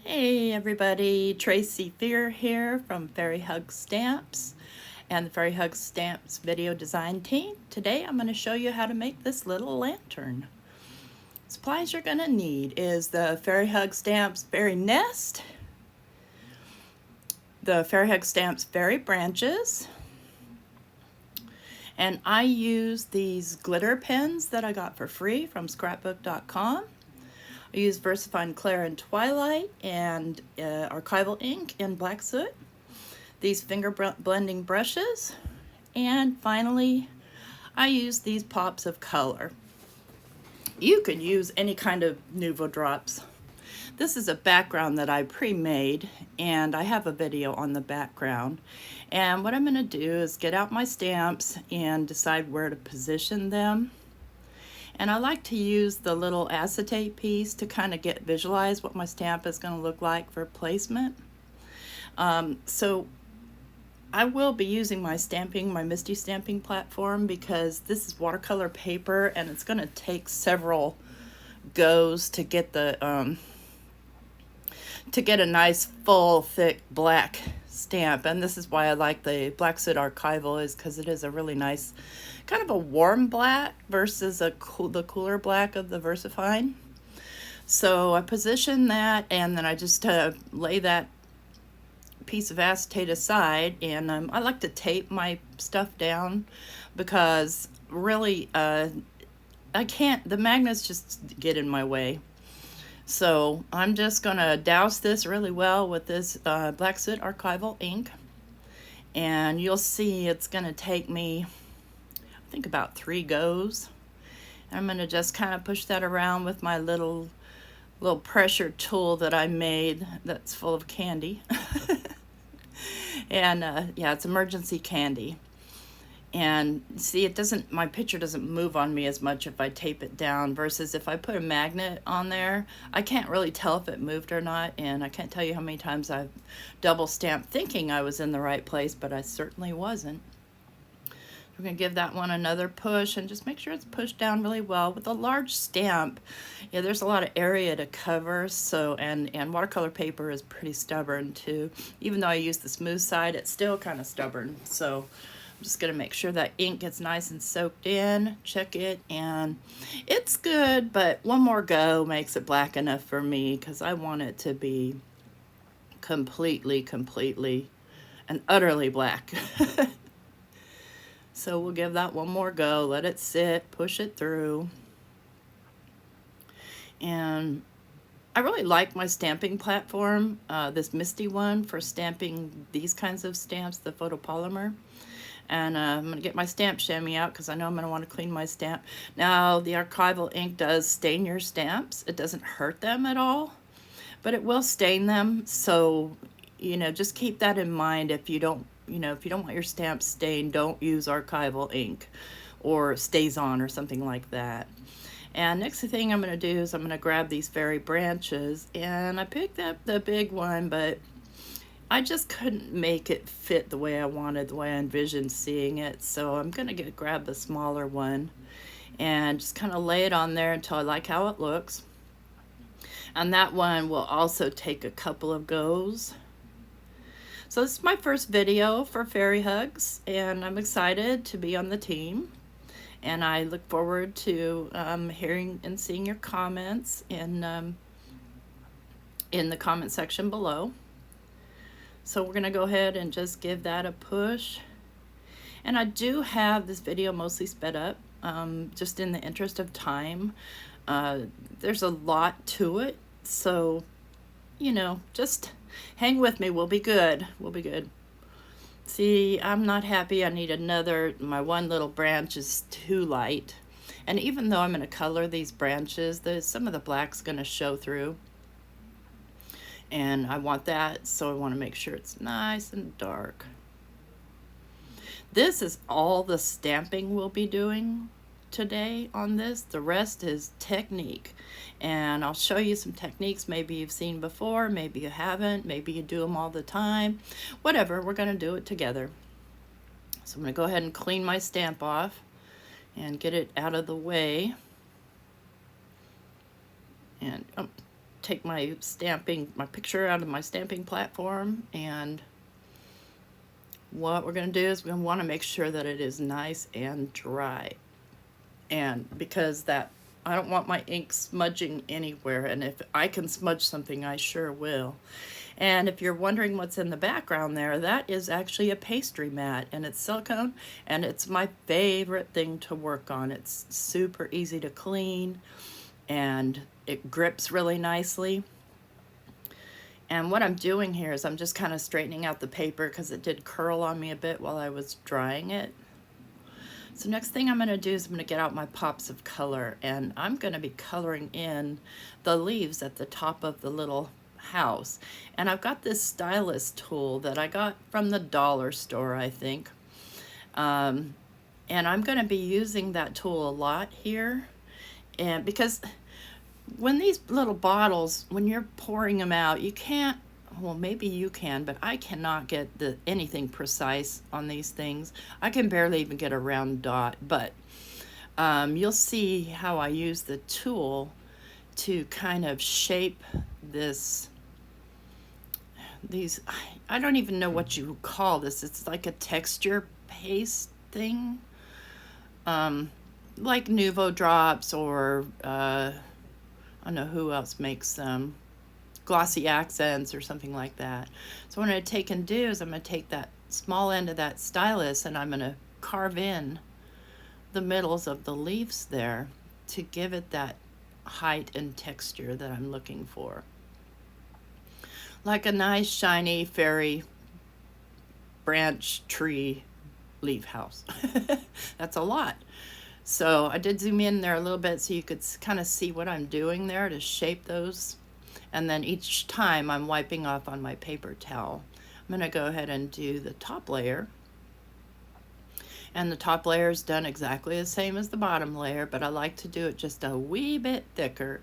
Hey everybody, Tracy Fear here from Fairy Hug Stamps and the Fairy Hug Stamps video design team. Today I'm going to show you how to make this little lantern. Supplies you're going to need is the Fairy Hug Stamps Fairy Nest, the Fairy Hug Stamps Fairy Branches, and I use these glitter pens that I got for free from scrapbook.com. I use VersaFine Clair in Twilight and archival ink in Black Soot, these finger blending brushes, and finally I use these pops of color. You could use any kind of Nuvo drops. This is a background that I pre-made and I have a video on the background. And what I'm going to do is get out my stamps and decide where to position them. And I like to use the little acetate piece to kind of visualize what my stamp is going to look like for placement. So I will be using my Misty stamping platform because this is watercolor paper and it's going to take several goes to get a nice full thick black stamp. And this is why I like the Black Soot Archival, is because it is a really nice kind of a warm black versus the cooler black of the VersaFine. So I position that and then I just lay that piece of acetate aside, and I like to tape my stuff down because really the magnets just get in my way. So I'm just gonna douse this really well with this Black Soot Archival ink, and you'll see it's gonna take me I think about 3 goes. I'm gonna just kind of push that around with my little pressure tool that I made that's full of candy. And yeah, it's emergency candy. And see, my picture doesn't move on me as much if I tape it down versus if I put a magnet on there. I can't really tell if it moved or not, and I can't tell you how many times I've double stamped thinking I was in the right place, but I certainly wasn't. We're going to give that one another push and just make sure it's pushed down really well. With a large stamp, yeah, there's a lot of area to cover, so and watercolor paper is pretty stubborn too. Even though I use the smooth side, it's still kind of stubborn. So I'm just going to make sure that ink gets nice and soaked in, check it, and it's good, but one more go makes it black enough for me because I want it to be completely and utterly black. So we'll give that one more go, let it sit, push it through. And I really like my stamping platform, this Misty one, for stamping these kinds of stamps, the photopolymer. And I'm going to get my stamp chamois out because I know I'm going to want to clean my stamp. Now, the archival ink does stain your stamps. It doesn't hurt them at all, but it will stain them. So, just keep that in mind. If you don't want your stamps stained, don't use archival ink or StazOn or something like that. And next thing I'm going to do is I'm going to grab these fairy branches, and I picked up the big one, but I just couldn't make it fit the way I wanted, the way I envisioned seeing it. So I'm going to grab the smaller one and just kind of lay it on there until I like how it looks. And that one will also take a couple of goes. So this is my first video for Fairy Hugs, and I'm excited to be on the team. And I look forward to hearing and seeing your comments in the comment section below. So we're going to go ahead and just give that a push. And I do have this video mostly sped up, just in the interest of time. There's a lot to it, so, just hang with me. We'll be good. We'll be good. See, I'm not happy. I need my one little branch is too light. And even though I'm going to color these branches, some of the black's going to show through. And I want that, so I want to make sure it's nice and dark. This is all the stamping we'll be doing today on this. The rest is technique, and I'll show you some techniques maybe you've seen before, maybe you haven't, maybe you do them all the time, whatever. We're going to do it together. So I'm going to go ahead and clean my stamp off and get it out of the way, and take my picture out of my stamping platform, and what we're going to do is we want to make sure that it is nice and dry. And because that, I don't want my ink smudging anywhere, and if I can smudge something, I sure will. And if you're wondering what's in the background there, that is actually a pastry mat, and it's silicone, and it's my favorite thing to work on. It's super easy to clean, and it grips really nicely. And what I'm doing here is I'm just kind of straightening out the paper because it did curl on me a bit while I was drying it. So next thing I'm going to do is I'm going to get out my pops of color, and I'm going to be coloring in the leaves at the top of the little house. And I've got this stylus tool that I got from the dollar store, I think. And I'm going to be using that tool a lot here. And because when these little bottles, when you're pouring them out, you can't, well, maybe you can, but I cannot get anything precise on these things. I can barely even get a round dot, but you'll see how I use the tool to kind of shape I don't even know what you call this. It's like a texture paste thing, like Nuvo Drops, or I don't know who else makes them, Glossy Accents or something like that. So what I'm going to take and do is I'm going to take that small end of that stylus and I'm going to carve in the middles of the leaves there to give it that height and texture that I'm looking for. Like a nice shiny fairy branch tree leaf house. That's a lot. So I did zoom in there a little bit so you could kind of see what I'm doing there to shape those. And then each time I'm wiping off on my paper towel. I'm going to go ahead and do the top layer. And the top layer is done exactly the same as the bottom layer, but I like to do it just a wee bit thicker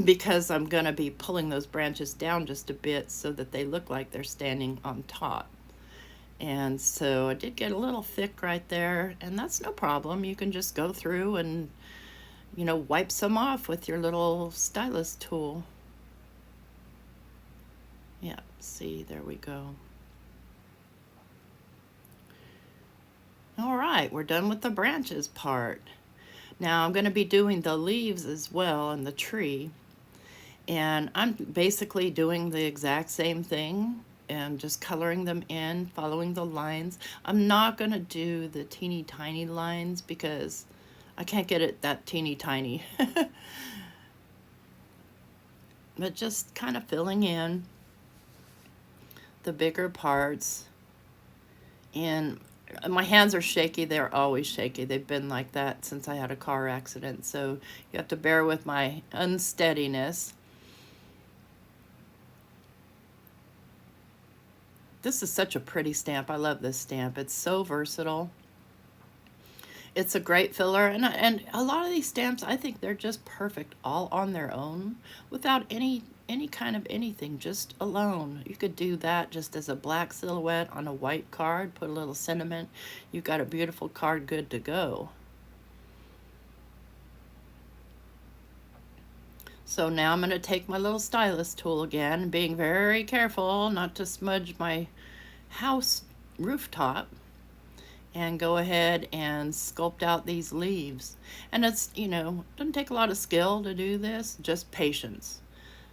because I'm going to be pulling those branches down just a bit so that they look like they're standing on top. And so I did get a little thick right there, and that's no problem. You can just go through and, wipe some off with your little stylus tool. Yeah, see, there we go. All right, we're done with the branches part. Now I'm going to be doing the leaves as well and the tree. And I'm basically doing the exact same thing and just coloring them in, following the lines. I'm not going to do the teeny tiny lines because I can't get it that teeny tiny. But just kind of filling in the bigger parts. And my hands are shaky. They're always shaky. They've been like that since I had a car accident. So you have to bear with my unsteadiness. This is such a pretty stamp. I love this stamp. It's so versatile. It's a great filler. And a lot of these stamps, I think they're just perfect all on their own without any kind of anything, just alone. You could do that just as a black silhouette on a white card, put a little sentiment. You've got a beautiful card good to go. So now I'm going to take my little stylus tool again, being very careful not to smudge my house rooftop, and go ahead and sculpt out these leaves. And it's, doesn't take a lot of skill to do this, just patience.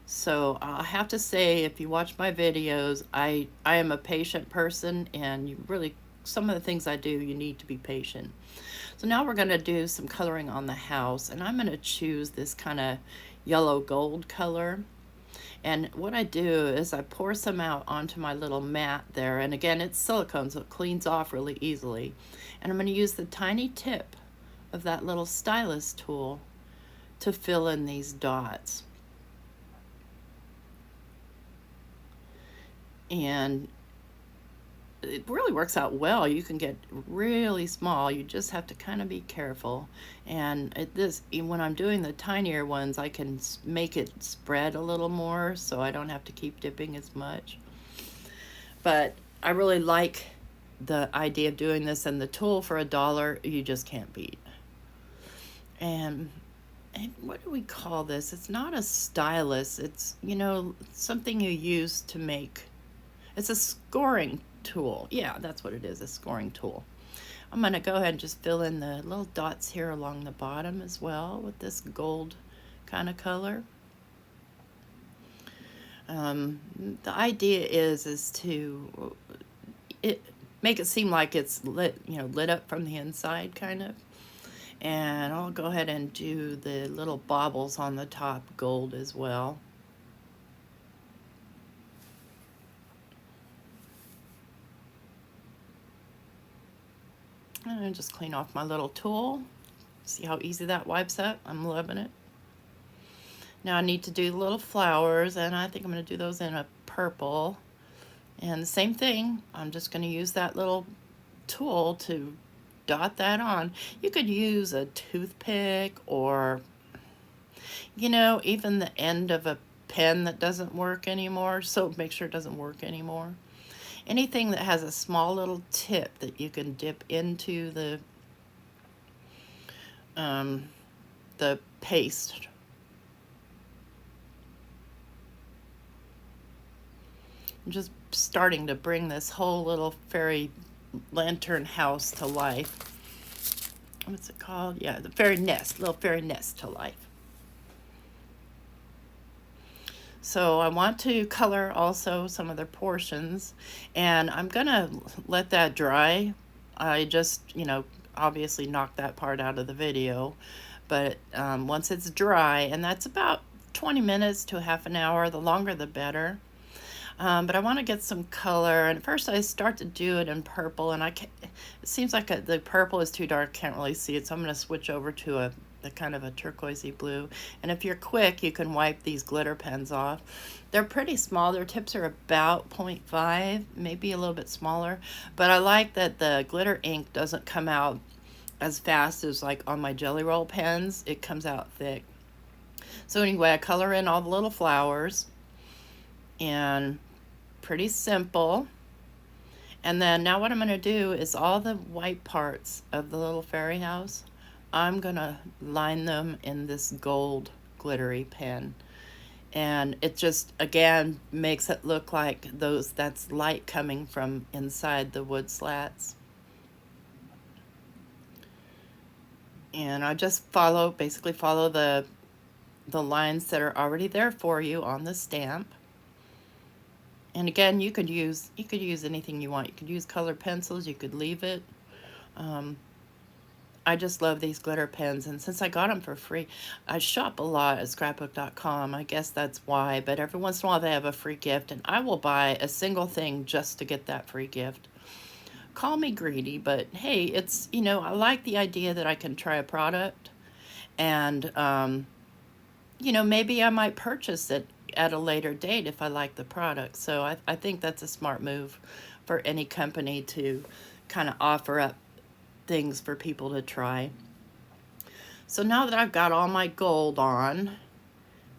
So I have to say, if you watch my videos, I am a patient person, and you really, some of the things I do, you need to be patient. So now we're going to do some coloring on the house, and I'm going to choose this kind of yellow gold color. And what I do is I pour some out onto my little mat there, and again, it's silicone, so it cleans off really easily. And I'm going to use the tiny tip of that little stylus tool to fill in these dots. And it really works out well. You can get really small. You just have to kind of be careful. And when I'm doing the tinier ones, I can make it spread a little more so I don't have to keep dipping as much. But I really like the idea of doing this, and the tool for $1 you just can't beat. And what do we call this? It's not a stylus. It's, you know, something you use to make, it's a scoring tool. Yeah, that's what it is, a scoring tool. I'm going to go ahead and just fill in the little dots here along the bottom as well with this gold kind of color. The idea is to make it seem like it's lit, you know, lit up from the inside kind of. And I'll go ahead and do the little baubles on the top gold as well. And just clean off my little tool. See how easy that wipes up? I'm loving it. Now I need to do the little flowers, and I think I'm going to do those in a purple. And the same thing, I'm just going to use that little tool to dot that on. You could use a toothpick, or, you know, even the end of a pen that doesn't work anymore, so make sure it doesn't work anymore. Anything that has a small little tip that you can dip into the paste. I'm just starting to bring this whole little fairy lantern house to life. What's it called? Yeah, the fairy nest, little fairy nest to life. So I want to color also some other portions, and I'm gonna let that dry. I just, you know, obviously knocked that part out of the video, but once it's dry, and that's about 20 minutes to half an hour, the longer the better. But I want to get some color, and first I start to do it in purple, and it seems like the purple is too dark, can't really see it, so I'm going to switch over to a kind of a turquoisey blue. And if you're quick, you can wipe these glitter pens off. They're pretty small. Their tips are about 0.5, maybe a little bit smaller, but I like that the glitter ink doesn't come out as fast as like on my Jelly Roll pens. It comes out thick. So anyway, I color in all the little flowers, and pretty simple. And then now what I'm going to do is all the white parts of the little fairy house, I'm going to line them in this gold glittery pen. And it just, again, makes it look like that's light coming from inside the wood slats. And I just basically follow the lines that are already there for you on the stamp. And again, you could use anything you want. You could use colored pencils, you could leave it. I just love these glitter pens, and since I got them for free, I shop a lot at scrapbook.com. I guess that's why, but every once in a while they have a free gift, and I will buy a single thing just to get that free gift. Call me greedy, but hey, it's, you know, I like the idea that I can try a product, and you know, maybe I might purchase it at a later date if I like the product. So I think that's a smart move for any company to kind of offer up things for people to try. So now that I've got all my gold on,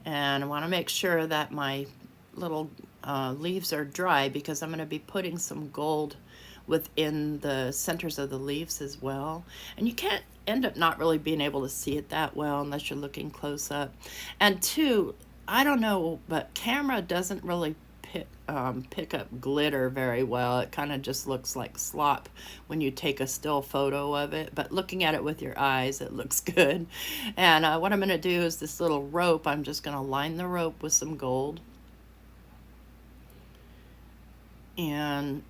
and I want to make sure that my little leaves are dry, because I'm going to be putting some gold within the centers of the leaves as well. And you can't end up not really being able to see it that well unless you're looking close up. And two, I don't know, but camera doesn't really pick up glitter very well. It kind of just looks like slop when you take a still photo of it, but looking at it with your eyes, it looks good. And what I'm going to do is this little rope, I'm just going to line the rope with some gold. And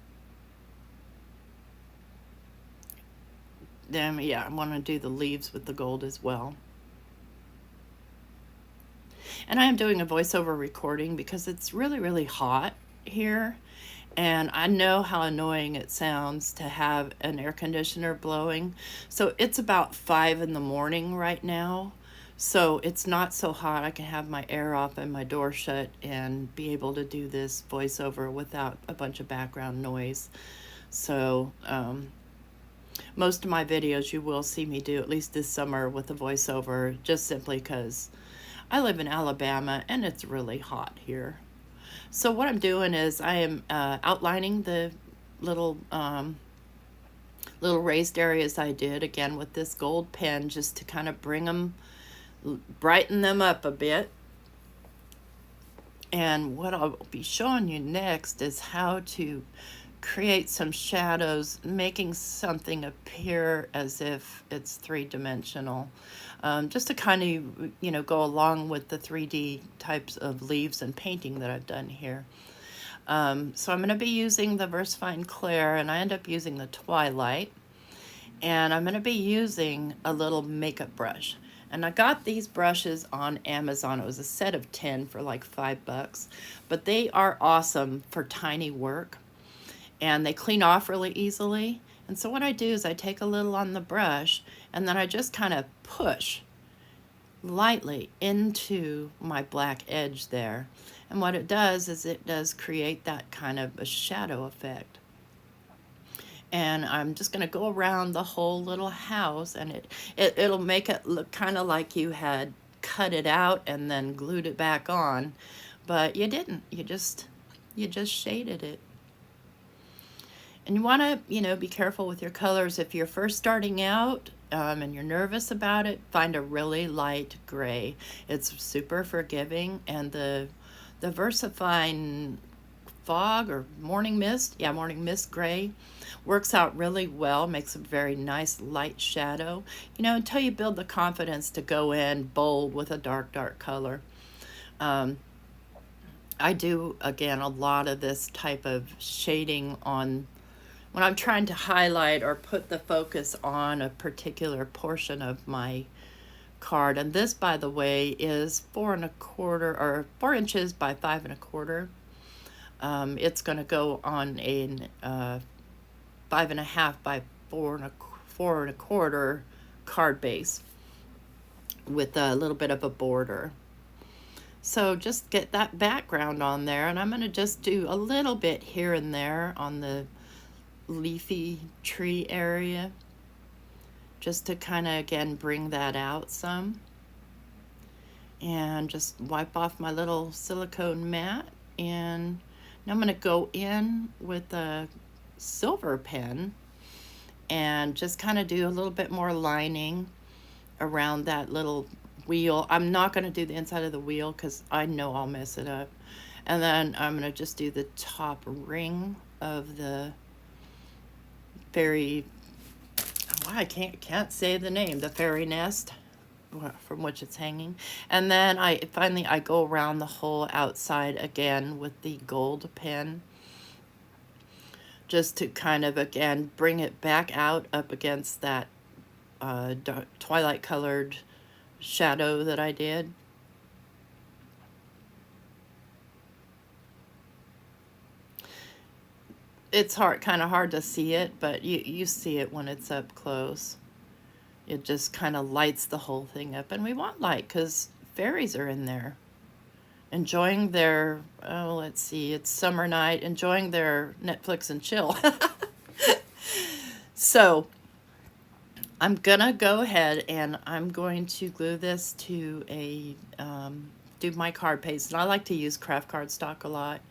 then, yeah, I want to do the leaves with the gold as well. And I am doing a voiceover recording because it's really, really hot here. And I know how annoying it sounds to have an air conditioner blowing. So it's about 5 in the morning right now. So it's not so hot. I can have my air off and my door shut and be able to do this voiceover without a bunch of background noise. So most of my videos you will see me do, at least this summer, with a voiceover, just simply because I live in Alabama and it's really hot here. So what I'm doing is I am outlining the little raised areas I did, again with this gold pen, just to kind of bring them brighten them up a bit. And what I'll be showing you next is how to create some shadows, making something appear as if it's three-dimensional. Just to kind of, go along with the 3D types of leaves and painting that I've done here. So I'm going to be using the VersaFine Clair, and I end up using the Twilight. And I'm going to be using a little makeup brush. And I got these brushes on Amazon. It was a set of 10 for like $5, but they are awesome for tiny work, and they clean off really easily. And so what I do is I take a little on the brush, and then I just kind of push lightly into my black edge there. And what it does is it does create that kind of a shadow effect. And I'm just going to go around the whole little house, and it'll make it look kind of like you had cut it out and then glued it back on, but you didn't. You just shaded it. And you want to, be careful with your colors. If you're first starting out and you're nervous about it, find a really light gray. It's super forgiving, and the VersaFine Fog or Morning Mist, Morning Mist gray, works out really well, makes a very nice light shadow, until you build the confidence to go in bold with a dark color. I do, again, a lot of this type of shading on when I'm trying to highlight or put the focus on a particular portion of my card. And this, by the way, is 4 1/4 or 4 inches by 5 1/4. It's going to go on a 5 1/2 by 4 1/4 card base with a little bit of a border. So just get that background on there, and I'm going to just do a little bit here and there on the leafy tree area, just to kind of, again, bring that out some. And just wipe off my little silicone mat, and now I'm going to go in with a silver pen and just kind of do a little bit more lining around that little wheel. I'm not going to do the inside of the wheel because I know I'll mess it up. And then I'm going to just do the top ring of the fairy, I can't say the name, the fairy nest from which it's hanging. And then I go around the whole outside again with the gold pen, just to kind of, again, bring it back out up against that dark, twilight colored shadow that I did. It's kind of hard to see it, but you see it when it's up close. It just kind of lights the whole thing up, and we want light because fairies are in there enjoying their, let's see, it's summer night, enjoying their Netflix and chill. So I'm gonna go ahead and I'm going to glue this to a do my card paste, and I like to use craft cardstock a lot.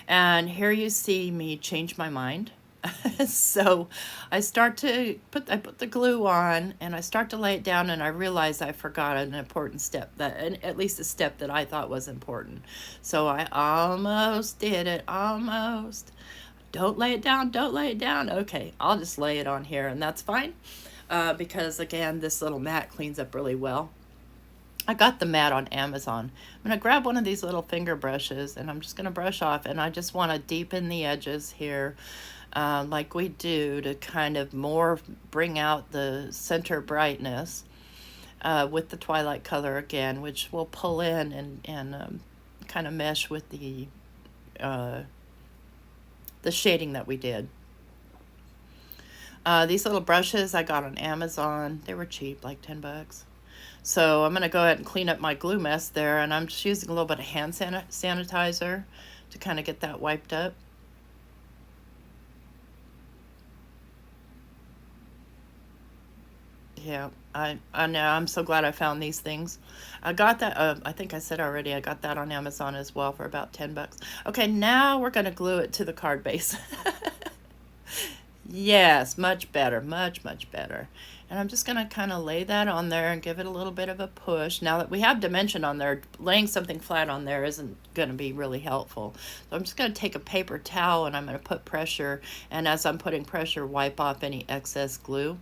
And here you see me change my mind. So I put the glue on, and I start to lay it down, and I realize I forgot an important step, at least a step that I thought was important. So I almost did it, almost. Don't lay it down, don't lay it down. Okay, I'll just lay it on here, and that's fine, because again, this little mat cleans up really well. I got the mat on Amazon. I'm going to grab one of these little finger brushes, and I'm just going to brush off, and I just want to deepen the edges here, like we do, to kind of more bring out the center brightness with the twilight color again, which will pull in and kind of mesh with the shading that we did. These little brushes I got on Amazon. They were cheap, like $10. So I'm going to go ahead and clean up my glue mess there, and I'm just using a little bit of hand sanitizer to kind of get that wiped up. Yeah, I know. I'm so glad I found these things. I got that, I think I said already, I got that on Amazon as well for about $10. Okay, now we're going to glue it to the card base. Yes, much better, much better. And I'm just going to kind of lay that on there and give it a little bit of a push. Now that we have dimension on there, laying something flat on there isn't going to be really helpful. So I'm just going to take a paper towel and I'm going to put pressure. And as I'm putting pressure, wipe off any excess glue.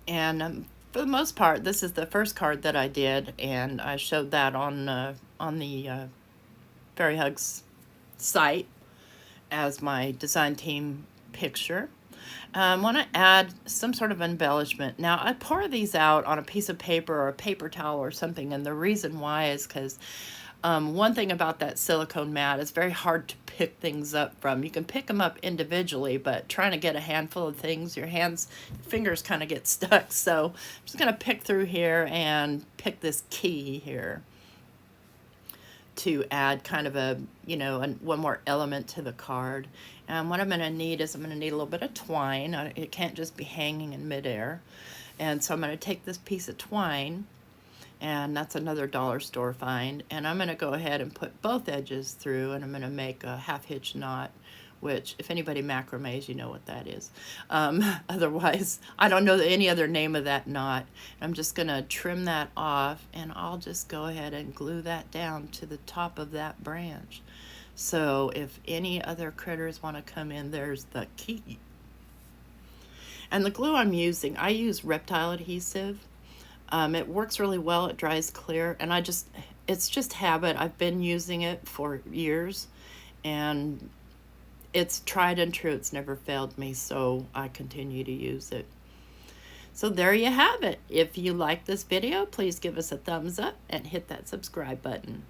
And for the most part, this is the first card that I did, and I showed that on the Fairy Hugs site as my design team picture. I want to add some sort of embellishment. Now, I pour these out on a piece of paper or a paper towel or something, and the reason why is because one thing about that silicone mat is very hard to pick things up from. You can pick them up individually, but trying to get a handful of things, your fingers kind of get stuck. So I'm just going to pick through here and pick this key here to add kind of a, one more element to the card. And what I'm going to need is I'm going to need a little bit of twine. It can't just be hanging in midair. And so I'm going to take this piece of twine, and that's another dollar store find, and I'm going to go ahead and put both edges through, and I'm going to make a half hitch knot, which if anybody macrames, you know what that is. Otherwise, I don't know any other name of that knot. I'm just going to trim that off, and I'll just go ahead and glue that down to the top of that branch. So if any other critters want to come in, there's the key. And the glue I'm using, I use reptile adhesive. It works really well, it dries clear, and it's just habit. I've been using it for years, and it's tried and true. It's never failed me, so I continue to use it. So there you have it. If you like this video, please give us a thumbs up and hit that subscribe button.